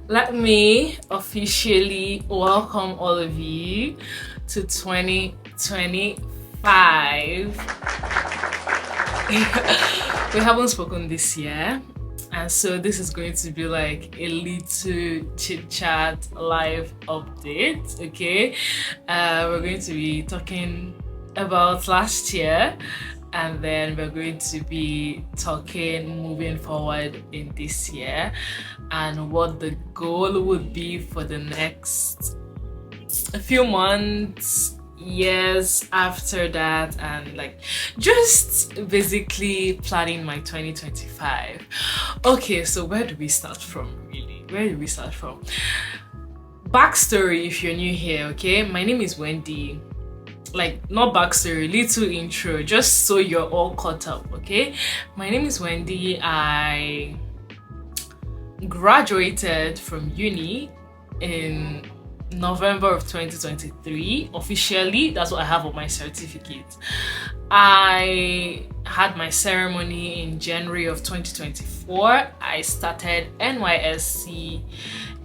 Let me officially welcome all of you to 2025. We haven't spoken this year, and so this is going to be like a little chit chat live update. Okay, we're going to be talking about last year, and then we're going to be talking moving forward in this year and what the goal would be for the next few months, years after that, and like just basically planning my 2025. Okay, so where do we start from really? Where do we start from? Backstory if you're new here, okay? My name is Wendy. Like, not backstory, little intro, just so you're all caught up, okay? My name is Wendy. I graduated from uni in November of 2023. Officially, that's what I have on my certificate. I had my ceremony in January of 2024. I started NYSC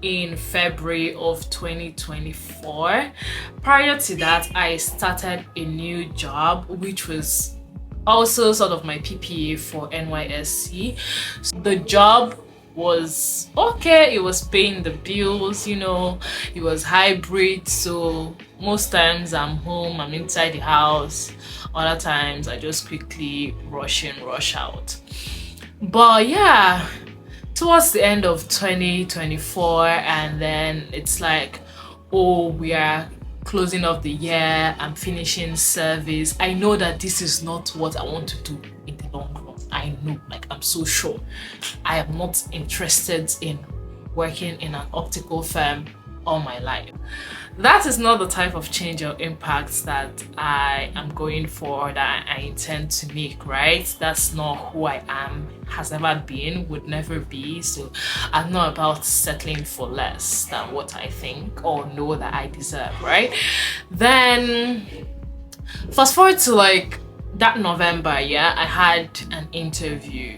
in February of 2024. Prior to that, I started a new job, which was also sort of my PPA for NYSC. So the job was okay, it was paying the bills, you know, it was hybrid, so most times I'm home, I'm inside the house, other times I just quickly rush in, rush out. But yeah, towards the end of 2024, and then it's like, oh, we are closing off the year, I'm finishing service. I know that this is not what I want to do in the long run. I know, like, I'm so sure I am not interested in working in an optical firm all my life. That is not the type of change or impact that I am going for, that I intend to make, right? That's not who I am, has never been, would never be. So I'm not about settling for less than what I think or know that I deserve, right? Then fast forward to like that November, yeah, I had an interview.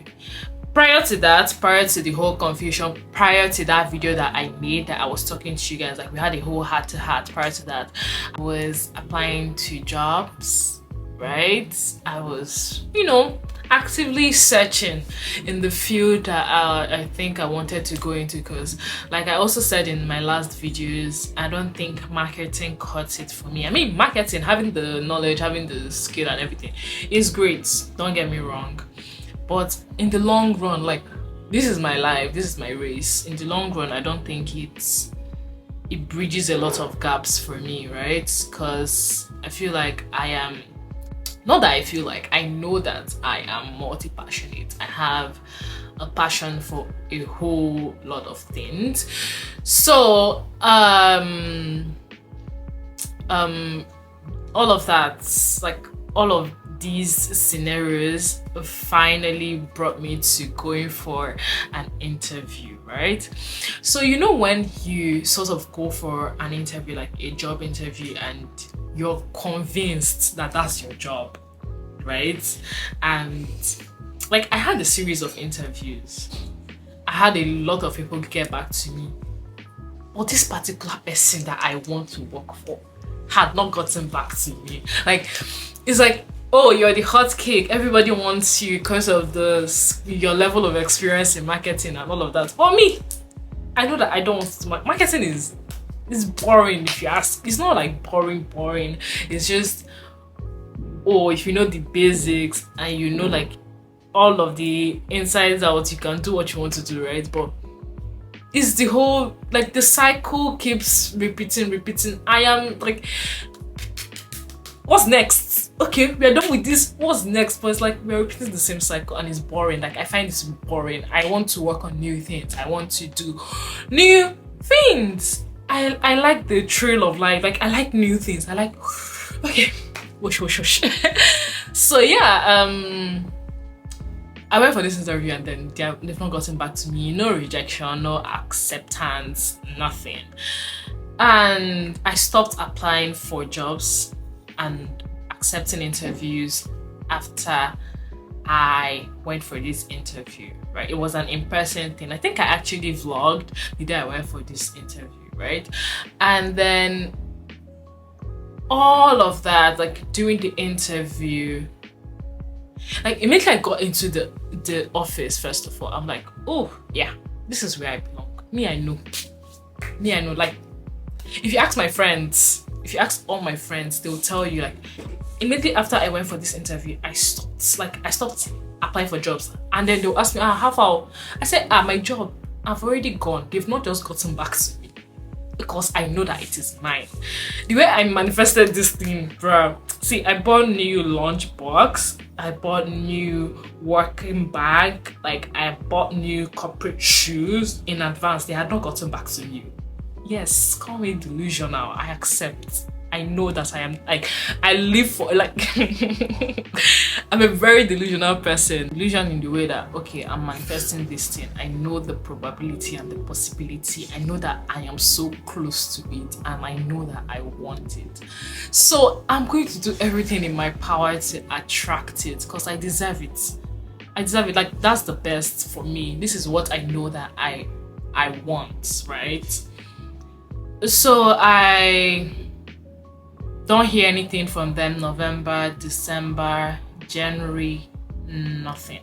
Prior to that, prior to the whole confusion, prior to that video that I made that I was talking to you guys, like we had a whole heart-to-heart. Prior to that, I was applying to jobs, right? I was, you know, actively searching in the field that I think I wanted to go into, because like I also said in my last videos, I don't think marketing cuts it for me. I mean, marketing, having the knowledge, having the skill and everything is great, don't get me wrong, but in the long run, like, this is my life, this is my race. In the long run, I don't think it bridges a lot of gaps for me, right? Because I feel like I am, not that I feel like, I know that I am multi-passionate. I have a passion for a whole lot of things. So all of that, like all of these scenarios finally brought me to going for an interview, right? So you know, when you sort of go for an interview, like a job interview, and you're convinced that that's your job, right? And like, I had a series of interviews, I had a lot of people get back to me, but this particular person that I want to work for had not gotten back to me. Like, it's like, oh, you're the hot cake, everybody wants you because of your level of experience in marketing and all of that. For me, I know that I don't want to. Marketing is boring, if you ask. It's not like boring. It's just, oh, if you know the basics and you know like all of the insides out, you can do what you want to do, right? But it's the whole, like, the cycle keeps repeating. I am like, what's next? Okay, we are done with this, what's next? But it's like we're repeating the same cycle and it's boring. Like, I find this boring. I want to work on new things. I want to do new things. I like the thrill of life. Like, I like new things. I like, okay, whoosh. So yeah, I went for this interview, and then they've not gotten back to me. No rejection, no acceptance, nothing. And I stopped applying for jobs and accepting interviews after I went for this interview, right? It was an in-person thing. I think I actually vlogged the day I went for this interview, right? And then all of that, like during the interview, like immediately I got into the office. First of all, I'm like, oh yeah, this is where I belong. Me, I know. Like, if you ask my friends, if you ask all my friends, they'll tell you, like, immediately after I went for this interview, I stopped applying for jobs. And then they'll ask me, how far? I said, my job, I've already gone. They've not just gotten back to me, because I know that it is mine. The way I manifested this thing, bruh. See, I bought new lunch box. I bought new working bag. Like, I bought new corporate shoes in advance. They had not gotten back to me. Yes, call me delusional. I accept. I know that I am, like, I live for, like, I'm a very delusional person. Delusion in the way that, okay, I'm manifesting this thing. I know the probability and the possibility. I know that I am so close to it, and I know that I want it. So I'm going to do everything in my power to attract it, because I deserve it. I deserve it. Like, that's the best for me. This is what I know that I want, right? So I don't hear anything from them. November, December, January, nothing.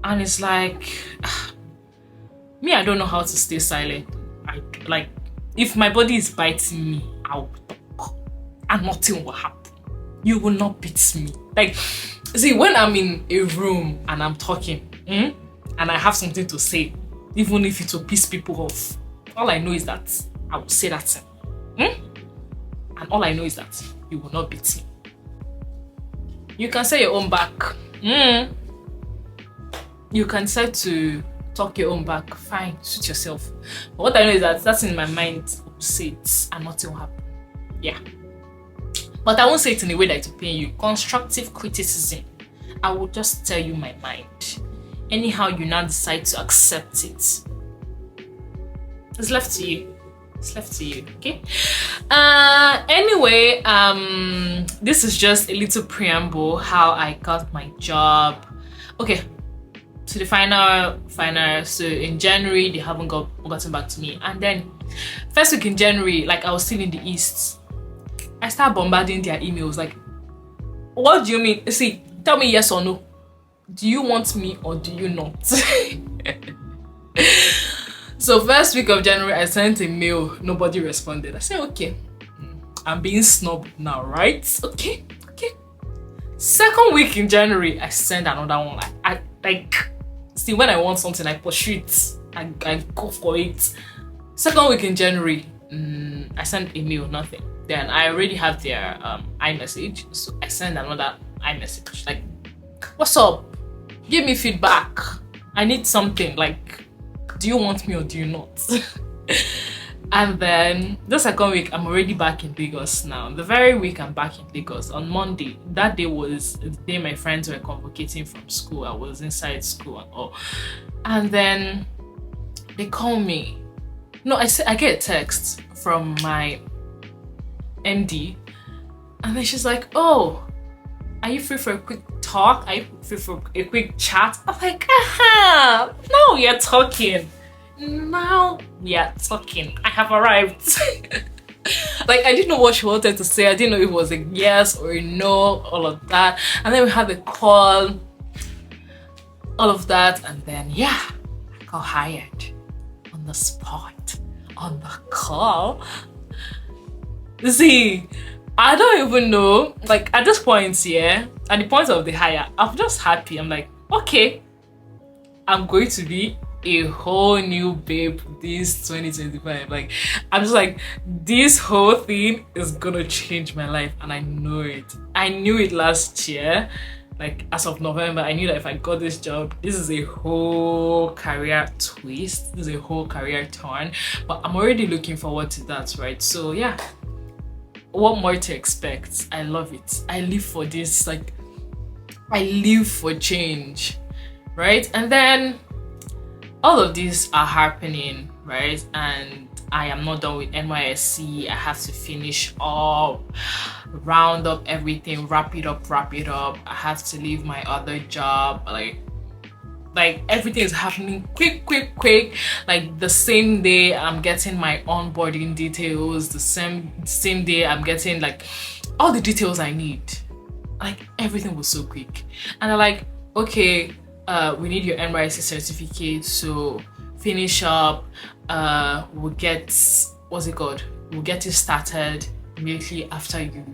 And it's like, me, I don't know how to stay silent. Like, if my body is biting me, I'll talk, and nothing will happen. You will not beat me. Like, see, when I'm in a room and I'm talking, and I have something to say, even if it will piss people off, all I know is that I will say that thing. And all I know is that you will not beat me. You can say your own back. You can decide to talk your own back. Fine, suit yourself. But what I know is that that's in my mind. I will say it and nothing will happen. Yeah. But I won't say it in a way that it will pain you. Constructive criticism. I will just tell you my mind. Anyhow you now decide to accept it, it's left to you. It's left to you, okay? Anyway, this is just a little preamble how I got my job. Okay, to the final. So in January, they haven't gotten back to me. And then first week in January, like I was still in the East, I started bombarding their emails. Like, what do you mean? See, tell me yes or no. Do you want me or do you not? So first week of January, I sent a mail. Nobody responded. I said, okay, I'm being snubbed now, right? Okay. Second week in January, I sent another one. I like, see, when I want something, I pursue it. I go for it. Second week in January, I sent a mail, nothing. Then I already have their iMessage, so I sent another iMessage. Like, what's up? Give me feedback. I need something. Like, do you want me or do you not? And then the second week, I'm already back in Lagos now. The very week I'm back in Lagos, on Monday, that day was the day my friends were convocating from school. I was inside school and all. And then they call me. No, I get a text from my MD, and then she's like, oh, are you free for a quick talk? Are you free for a quick chat? I'm like, now we are talking. I have arrived. Like, I didn't know what she wanted to say. I didn't know if it was a yes or a no, all of that. And then we had the call, all of that. And then, yeah, I got hired on the spot, on the call. See, I don't even know, like, at this point, yeah, at the point of the hire, I'm just happy. I'm like, okay, I'm going to be a whole new babe this 2025. Like, I'm just like, this whole thing is gonna change my life, and I know it. I knew it last year. Like, as of November, I knew that if I got this job, this is a whole career twist. This is a whole career turn. But I'm already looking forward to that, right? So yeah, what more to expect? I love it. I live for this. Like, I live for change, right? And then all of these are happening, right? And I am not done with NYSC. I have to finish up, round up everything, wrap it up. I have to leave my other job. Like, Like everything is happening quick. Like the same day I'm getting my onboarding details, the same day I'm getting like all the details I need. Like everything was so quick. And they're like, okay, we need your NYSC certificate, so finish up, we'll get, what's it called? We'll get it started immediately after you,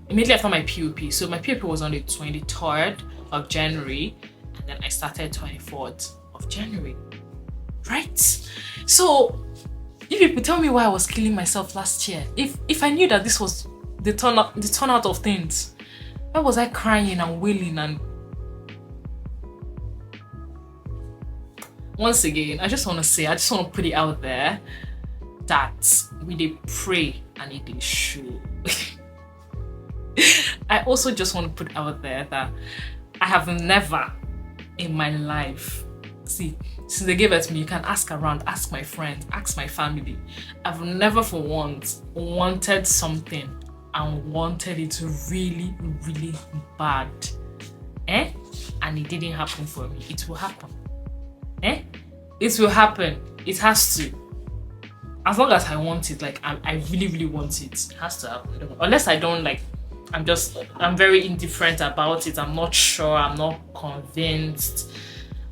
immediately after my POP. So my POP was on the 23rd of January, and then I started 24th of January, right? So you people tell me why I was killing myself last year. If I knew that this was the turnout of things, why was I crying and wailing? And once again, I just want to put it out there that we did pray and it did show. I also just want to put out there that I have never in my life, see, since they gave it to me, you can ask around, ask my friends, ask my family, I've never for once wanted something and wanted it really bad, and it didn't happen for me. It will happen, it will happen. It has to. As long as I want it, like I really want it, it has to happen. Unless I don't, like, I'm very indifferent about it. I'm not sure, I'm not convinced,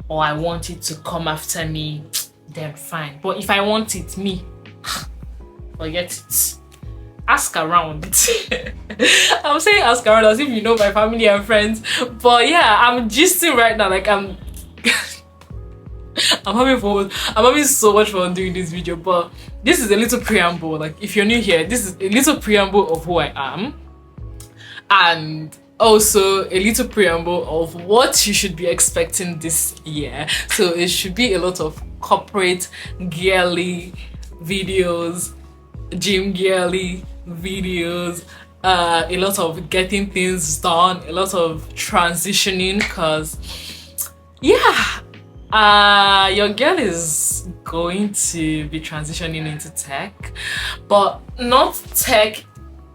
or I want it to come after me, then fine. But if I want it, me, forget it. Ask around. I'm saying ask around as if you know my family and friends, but yeah, I'm gisting right now. Like I'm having so much fun doing this video. But this is a little preamble. Like if you're new here, this is a little preamble of who I am, and also a little preamble of what you should be expecting this year. So it should be a lot of corporate girly videos, gym girly videos, a lot of getting things done, a lot of transitioning, because yeah, your girl is going to be transitioning into tech, but not tech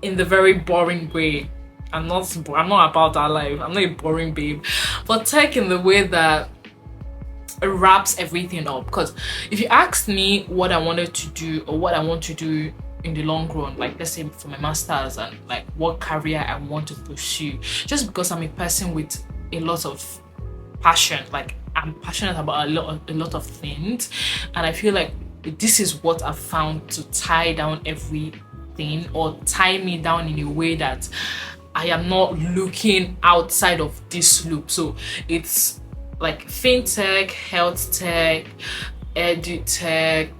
in the very boring way. I'm not about that life. I'm not a boring babe, but tech in the way that it wraps everything up. Because if you asked me what I wanted to do or what I want to do in the long run, like let's say for my masters, and like what career I want to pursue, just because I'm a person with a lot of passion, like I'm passionate about a lot of things, and I feel like this is what I've found to tie down everything, or tie me down in a way that I am not looking outside of this loop. So it's like fintech, health tech, edu tech,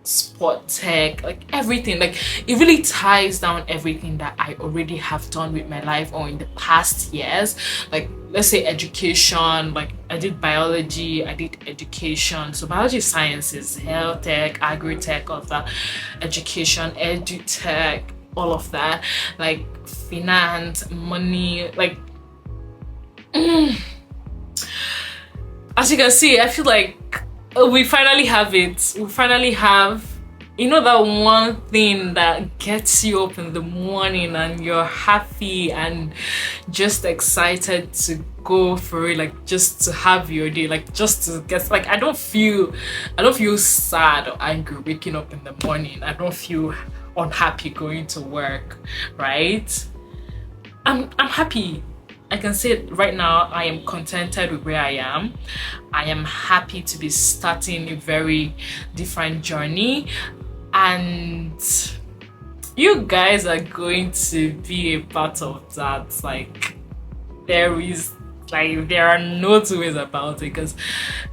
sport tech, like everything. Like it really ties down everything that I already have done with my life or in the past years. Like let's say education, like I did biology, I did education, so biology, sciences, health tech, agri tech, all of that, education, edu tech, all of that, like finance, money, like as you can see, I feel like we finally have it. We finally have, you know, that one thing that gets you up in the morning and you're happy and just excited to go for it, like just to have your day, like just to get, like I don't feel sad or angry waking up in the morning. I don't feel unhappy going to work, right? I'm happy. I can say it right now, I am contented with where I am. I am happy to be starting a very different journey, and you guys are going to be a part of that. Like there are no two ways about it, because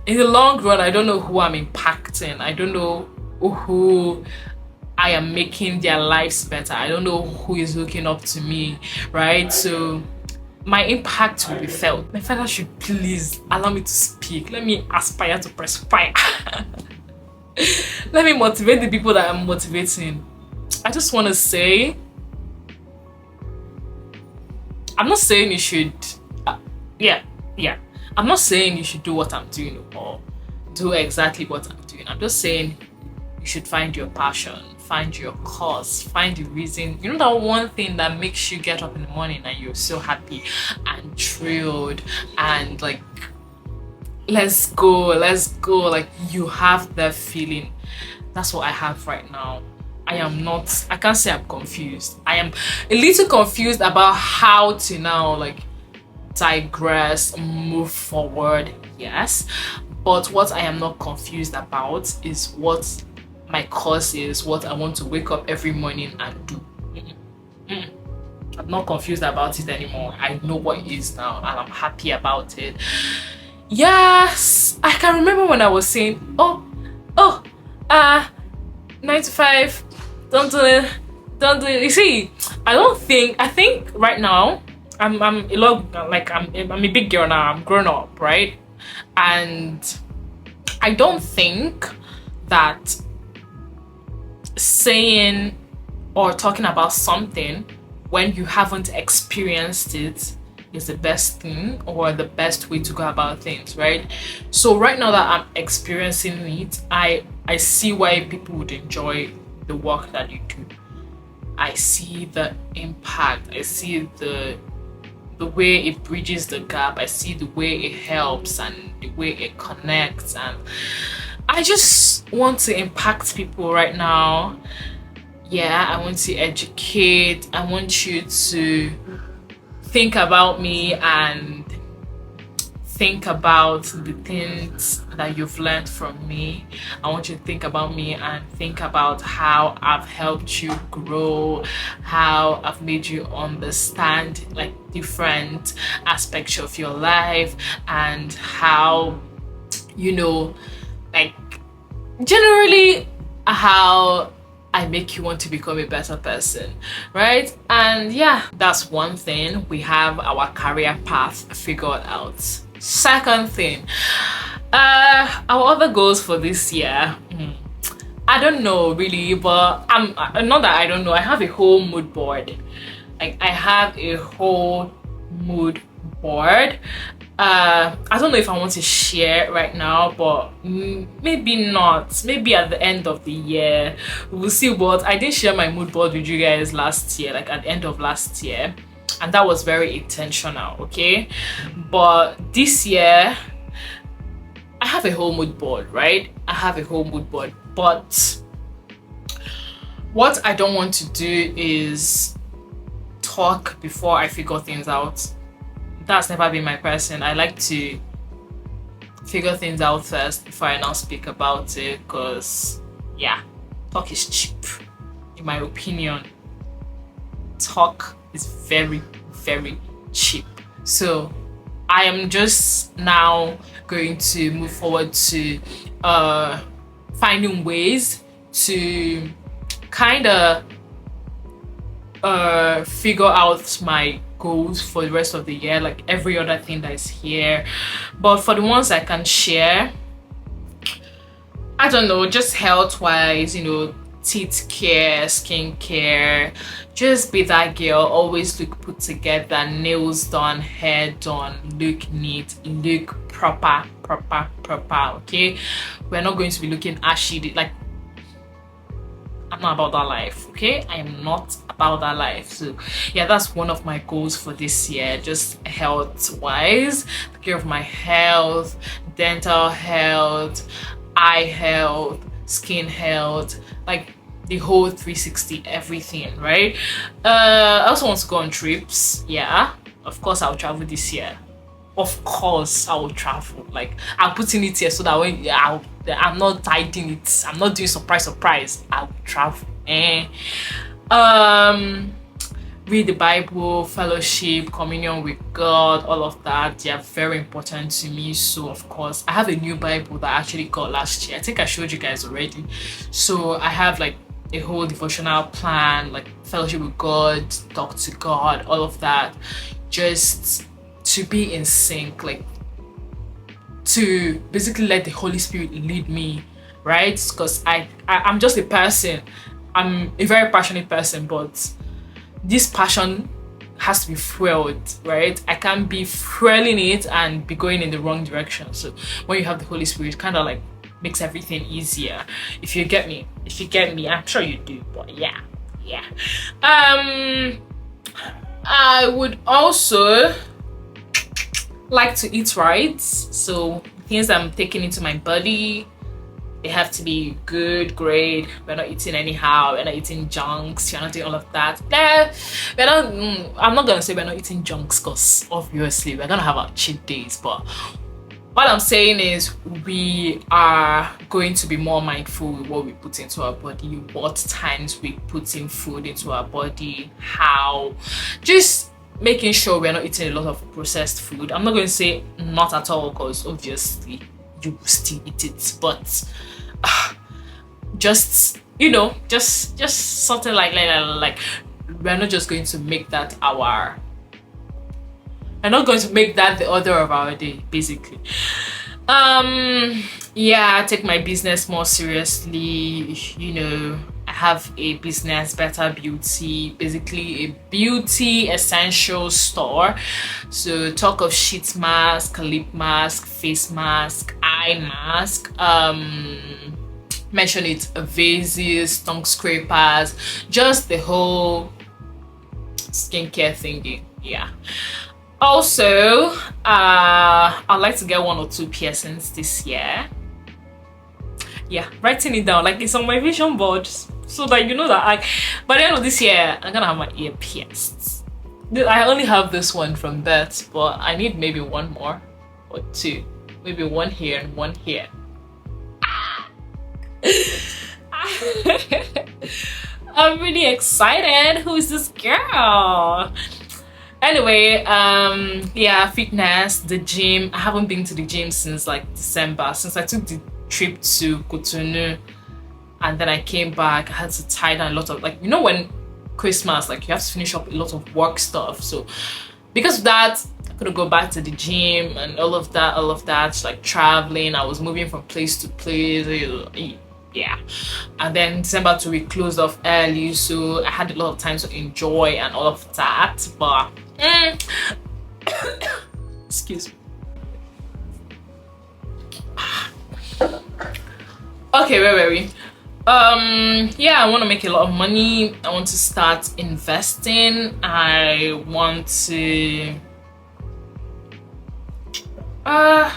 in the long run, I don't know who I'm impacting. I don't know who I am making their lives better. I don't know who is looking up to me, right? So my impact will be felt. My father should please allow me to speak. Let me aspire to perspire. Let me motivate the people that I'm motivating. I just want to say, I'm not saying you should, I'm not saying you should do what I'm doing or do exactly what I'm doing. I'm just saying you should find your passion, find your cause, find the reason, you know, that one thing that makes you get up in the morning and you're so happy and thrilled and like, let's go, like you have that feeling. That's what I have right now. I can't say I'm confused. I am a little confused about how to now like digress, move forward, yes. But what I am not confused about is what my cause is, what I want to wake up every morning and do. I'm not confused about it anymore. I know what it is now and I'm happy about it. Yes, I can remember when I was saying, 9 to 5, don't do it. You see, I think right now I'm a lot, like I'm a big girl now. I'm grown up, right? And I don't think that saying or talking about something when you haven't experienced it is the best thing or the best way to go about things, right? So right now that I'm experiencing it, I see why people would enjoy the work that you do. I see the impact. I see the way it bridges the gap. I see the way it helps and the way it connects, and I just want to impact people right now. Yeah, I want to educate. I want you to think about me and think about the things that you've learned from me. I want you to think about me and think about how I've helped you grow, how I've made you understand like different aspects of your life, and how, you know, like generally how I make you want to become a better person, right? And yeah, that's one thing. We have our career path figured out. Second thing, our other goals for this year, I don't know really, but I'm not that I don't know. I have a whole mood board. Like I have a whole mood board. I don't know if I want to share right now, but maybe not. Maybe at the end of the year we'll see. But I did share my mood board with you guys last year, like at the end of last year, and that was very intentional, okay? But this year I have a whole mood board, right? I have a whole mood board, but what I don't want to do is talk before I figure things out. That's never been my person. I like to figure things out first before I now speak about it, because yeah, talk is cheap. In my opinion, talk is very, very cheap. So I am just now going to move forward to finding ways to kind of figure out my goals for the rest of the year, like every other thing that is here. But for the ones I can share, I don't know, just health wise, you know, teeth care, skin care, just be that girl, always look put together, nails done, hair done, look neat, look proper, okay? We're not going to be looking ashy. Like, I'm not about that life, okay? I am not about that life. So yeah, that's one of my goals for this year, just health wise, take care of my health, dental health, eye health, skin health, like the whole 360, everything, right? I also want to go on trips. Yeah, of course I'll travel this year. Of course I will travel. Like, I'm putting it here so that when I'm not hiding it, I'm not doing surprise, I will travel. Read the Bible, fellowship, communion with God, all of that, they are very important to me. So of course I have a new Bible that I actually got last year. I think I showed you guys already. So I have like a whole devotional plan, like fellowship with God, talk to God, all of that, just to be in sync, like to basically let the Holy Spirit lead me, right? Because I'm just a person. I'm a very passionate person, but this passion has to be fueled, right? I can't be fueling it and be going in the wrong direction. So when you have the Holy Spirit, kind of like makes everything easier. If you get me, I'm sure you do, but yeah. I would also like to eat right, so things I'm taking into my body, they have to be good, great. We're not eating anyhow, we're not eating junks, you're not doing all of that. I'm not gonna say we're not eating junks, because obviously we're gonna have our cheat days, but what I'm saying is we are going to be more mindful with what we put into our body, what times we put in food into our body, how, just making sure we're not eating a lot of processed food. I'm not going to say not at all, because obviously you will still eat it, but just, you know, just something like we're not just going to make that our, I'm not going to make that the order of our day, basically. Yeah, I take my business more seriously. You know, I have a business, Better Beauty, basically a beauty essential store. So talk of sheet mask, lip mask, face mask, eye mask, mention it, vases, tongue scrapers, just the whole skincare thingy. Yeah. Also, I'd like to get 1 or 2 piercings this year. Yeah, writing it down, like it's on my vision board, so that you know that by the end of this year, I'm gonna have my ear pierced. I only have this one from that, but I need maybe 1 more or 2, maybe 1 here and 1 here. I'm really excited. Who is this girl? Anyway, yeah, fitness, the gym. I haven't been to the gym since like December, since I took the trip to Cotonou, and then I came back. I had to tie down a lot of, like, you know, when Christmas, like, you have to finish up a lot of work stuff. So because of that, I couldn't go back to the gym and all of that, like traveling. I was moving from place to place. Yeah, and then December 2 we closed off early, so I had a lot of time to enjoy and all of that, but excuse me. Okay, where were we? Yeah, I want to make a lot of money. I want to start investing. I want to I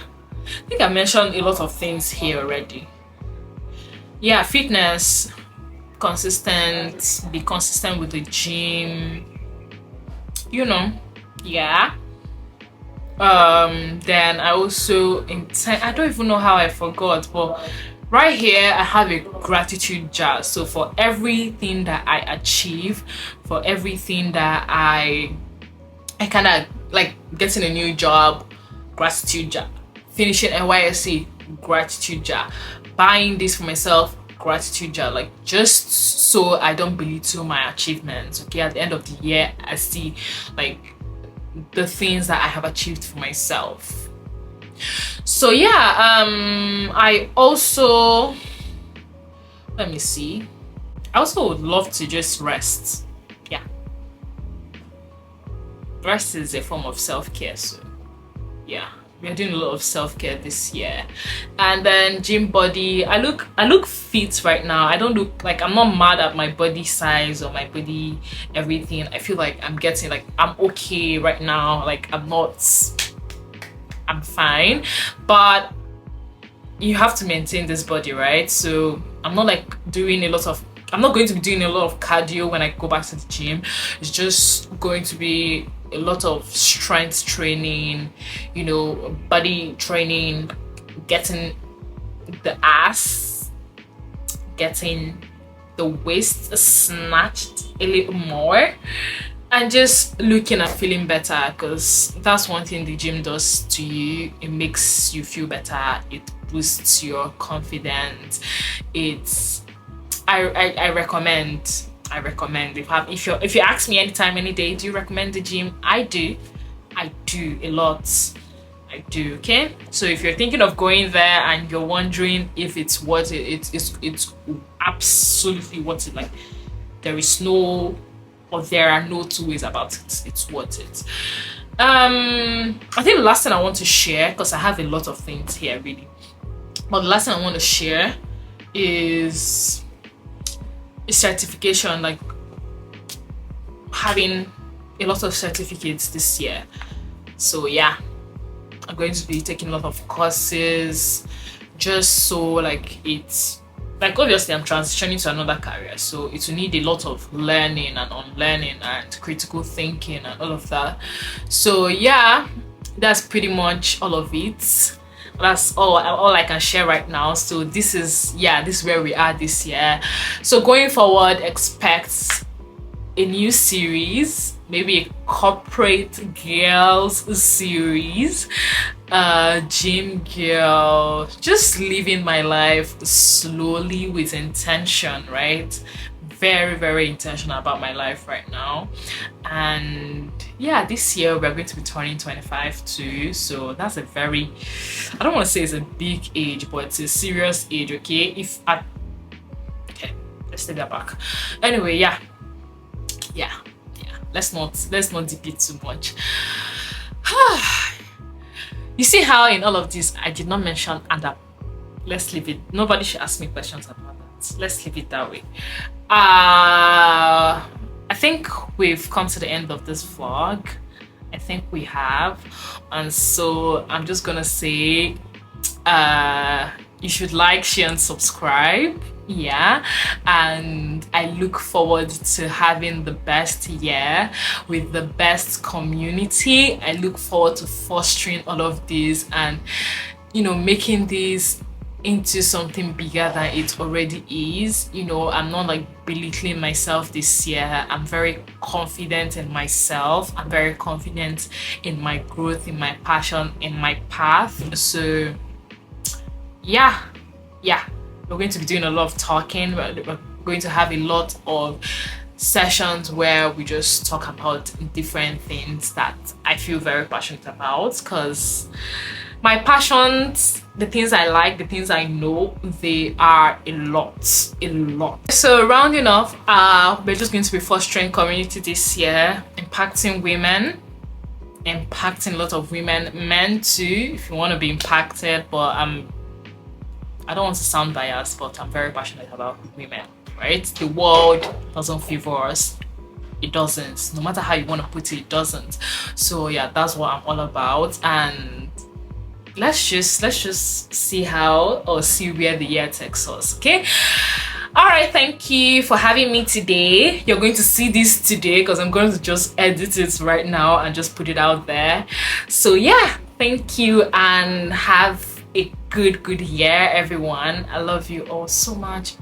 think I mentioned a lot of things here already. Yeah, fitness, be consistent with the gym, you know. Yeah. Then I also intend, I don't even know how I forgot, but right here I have a gratitude jar. So for everything that I achieve, for everything that I kind of like, getting a new job, gratitude jar, finishing NYSC, gratitude jar, buying this for myself, gratitude jar, like, just so I don't belittle my achievements. Okay, at the end of the year I see like the things that I have achieved for myself. So yeah, I also, let me see, I also would love to just rest. Yeah, rest is a form of self-care, so yeah, we are doing a lot of self-care this year. And then gym body, I look fit right now. I don't look like, I'm not mad at my body size or my body everything. I feel like I'm getting, like, I'm okay right now. Like, I'm fine, but you have to maintain this body, right? So I'm not like doing a lot of, I'm not going to be doing a lot of cardio when I go back to the gym. It's just going to be a lot of strength training, you know, body training, getting the ass, getting the waist snatched a little more, and just looking and feeling better, because that's one thing the gym does to you. It makes you feel better, it boosts your confidence. It's, I recommend. If you ask me anytime, any day, do you recommend the gym? I do a lot. I do. Okay, so if you're thinking of going there and you're wondering if it's worth it, it's absolutely worth it. Like, there are no two ways about it. It's worth it. I think the last thing I want to share, because I have a lot of things here really, But the last thing I want to share is certification, like having a lot of certificates this year. So yeah, I'm going to be taking a lot of courses just so like it's like, obviously I'm transitioning to another career, so it will need a lot of learning and unlearning and critical thinking and all of that. So yeah, that's pretty much all of it. That's all I can share right now. So this is where we are this year. So going forward, expect a new series, maybe a corporate girls series, gym girl, just living my life slowly with intention, right? Very, very intentional about my life right now. And yeah, this year we're going to be turning 25 too, so that's a very, I don't want to say it's a big age, but it's a serious age. Okay, let's take that back. Anyway, yeah, let's not deep it too much. You see how in all of this I did not mention ADAP. Let's leave it. Nobody should ask me questions about that. Let's leave it that way. I think we've come to the end of this vlog. I think we have, and so I'm just gonna say you should like, share and subscribe. Yeah, and I look forward to having the best year with the best community. I look forward to fostering all of this and, you know, making this into something bigger than it already is. You know, I'm not like belittling myself this year. I'm very confident in myself. I'm very confident in my growth, in my passion, in my path. So yeah, we're going to be doing a lot of talking. We're going to have a lot of sessions where we just talk about different things that I feel very passionate about, because my passions, the things I like, the things I know, they are a lot. So rounding off, we're just going to be fostering community this year, impacting women, impacting a lot of women, men too if you want to be impacted. But I don't want to sound biased, but I'm very passionate about women, right? The world doesn't favor us. It doesn't. No matter how you want to put it, it doesn't. So yeah, that's what I'm all about. And let's just see how, or see where the year takes us. Okay, all right, thank you for having me today. You're going to see this today because I'm going to just edit it right now and just put it out there. So yeah, thank you and have a good year, everyone. I love you all so much.